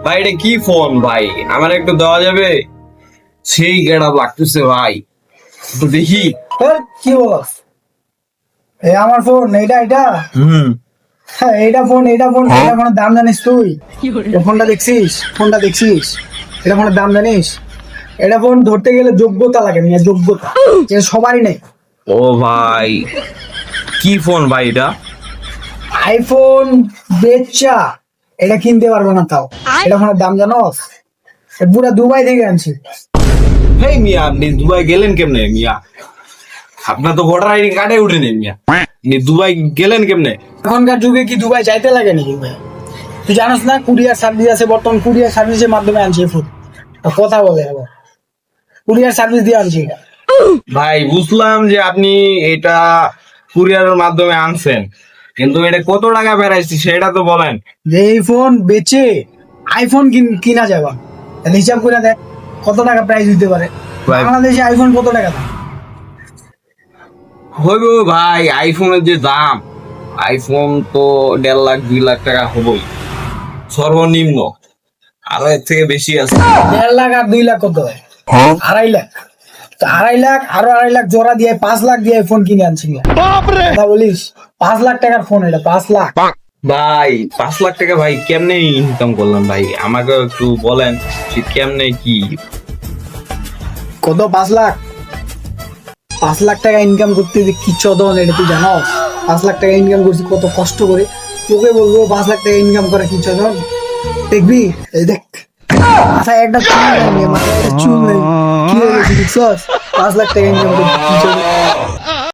ভাই এটা কি ফোন ভাই, আমার একটু দেওয়া যাবে? সেই গেড়া লাগতেছে ভাই, একটু দেখি। কি বলস? আমার ফোন এটা হ্যাঁ, এইটা ফোন এটা ফোনের দাম জানিস তুই? এই ফোনটা দেখছিস এটা ফোনের দাম জানিস? এটা ফোন ধরতে গেলে যোগ্যতা লাগে, মিয়া যোগ্যতা, এটা সবারই নেই। ও ভাই, কি ফোন ভাই এটা? আইফোন বেচা, এটা কিনতে পারবো না তাও। এটা ফোনের দাম জানোস? পুরা দুবাই থেকে আনছি। হেই মিয়া, আপনি দুবাই গেলেন কেমনে মিয়া? আপনার তো ভোটার আইডি কার্ডে উঠেনি মিয়া, আপনি দুবাই গেলেন কেমনে? এখনকার যুগে কি দুবাই যাইতে লাগে নাকি ভাই? তুই জানোস না কুরিয়ার সার্ভিস আছে, বর্তমান কুরিয়ার সার্ভিসের মাধ্যমে আনছি এই ফোন। কথা বলে আবার কুরিয়ার সার্ভিস দিয়ে আনছি এটা। ভাই বুঝলাম যে আপনি এটা কুরিয়ারের মাধ্যমে আনছেন, কিন্তু এটা কত টাকা বেড়াইছি সেটা তো বলেন। যে এই ফোন বেচে আইফোন কিনা যাবে, তাহলে হিসাব করে দেখ কত টাকা প্রাইস দিতে পারে। ভাই। বাংলাদেশে আইফোন কত টাকা দাম? হইব ভাই, আইফোনের যে দাম, আইফোন তো 1.5 লাখ 2 লাখ টাকা হবই সর্বনিম্ন, আরো এর থেকে বেশি আছে। 1.5 লাখ আর 2 লাখ কত হয়? 2.5 লাখ। তো 2.5 লাখ আরো 2.5 লাখ জোড়া দিয়ে 5 লাখ দিয়ে ফোন কিনে আনছি। কথা বলিস, 5 লাখ টাকার ফোন এটা, 5 লাখ। ভাই 5 লাখ টাকা ভাই কেমনে ইনকাম করলেন ভাই, আমাকে একটু বলেন যে কেমনে কি? কত? 5 লাখ? 5 লাখ টাকা ইনকাম করতে যে কি চদন, এটা তুই জানোস? 5 লাখ টাকা ইনকাম করছি কত কষ্ট করে, তোকে বলবো 5 লাখ টাকা ইনকাম করা কি চদন? দেখবি, এই দেখ মাথায় একটা চুল নেই, মাথায় একটা চুল নেই, কি হয়েছে দেখছস? 5 লাখ টাকা ইনকাম করতে কি চদন?